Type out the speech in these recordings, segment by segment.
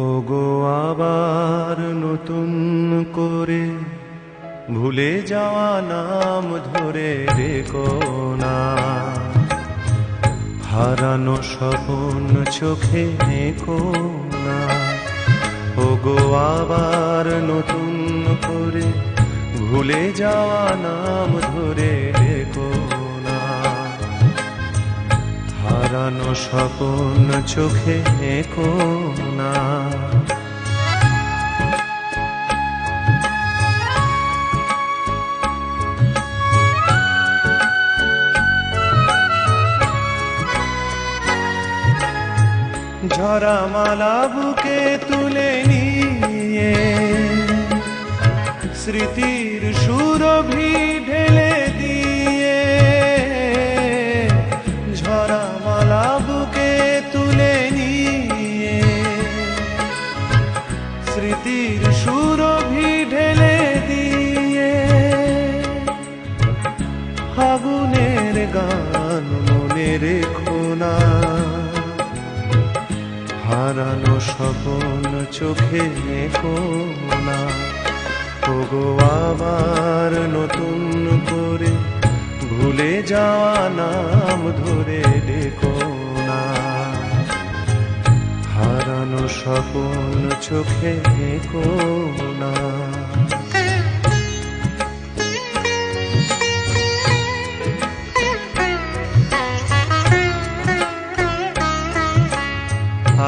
ওগো আবার নতুন করে ভুলে যাওয়া নাম ধরে রেখো না, হারানো স্বপ্ন চোখে এঁকো না। ওগো আবার নতুন করে ভুলে যাওয়া নাম ধরে রেখো না, হারানো স্বপ্ন চোখে এঁকো না। ঝরা মালা বুকে তুলে নিয়ে স্মৃতির সুরভি ঢেলে দিয়ে, ঝরা মালা বুকে তুলে নিয়ে স্মৃতির সুরভি ঢেলে দিয়ে, ফাগুনের গান মনে রেখো না, হারানো স্বপ্ন চোখে এঁকো না। ওগো আবার নতুন করে ভুলে যাওয়া নাম ধরে ডেকো না, হারানো স্বপ্ন চোখে এঁকো না।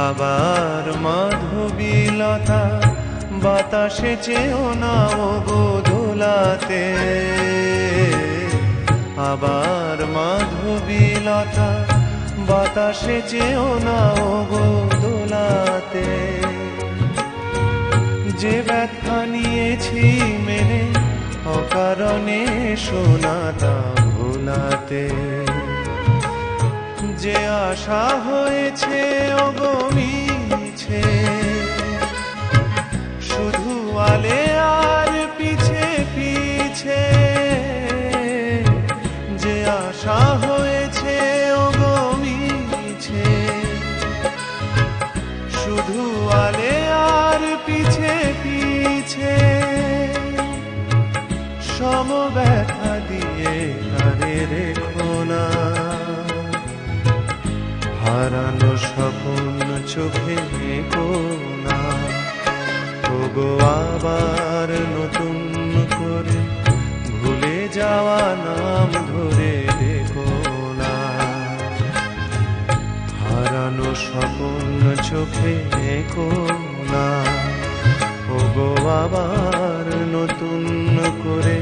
আবার মাধবীলতা বাতাসে চেও না ওগো দোলাতে, আবার মাধবীলতা বাতাসে চেও না ওগো দোলাতে। যে ব্যথা নিয়েছি মেনে অকারণে শোনাতা ভোলাতে, যে আশা হয়েছে ওগো মিছে, শুধু আলে আর পিছে পিছে, যে আশা হয়েছে ওগো মিছে, শুধু আলে আর পিছে পিছে, সম ব্যথা দিয়ে তারে রেখো না, হারানো স্বপ্ন চোখে এঁকো না। ওগো আবার নতুন করে ভুলে যাওয়া নাম ধরে দেখো না, হারানো স্বপ্ন চোখে এঁকো না। ওগো আবার নতুন করে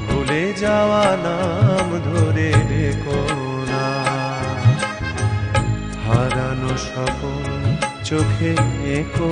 ভুলে যাওয়া নাম ধরে দেখো না, হারানো স্বপ্ন চোখে এঁকো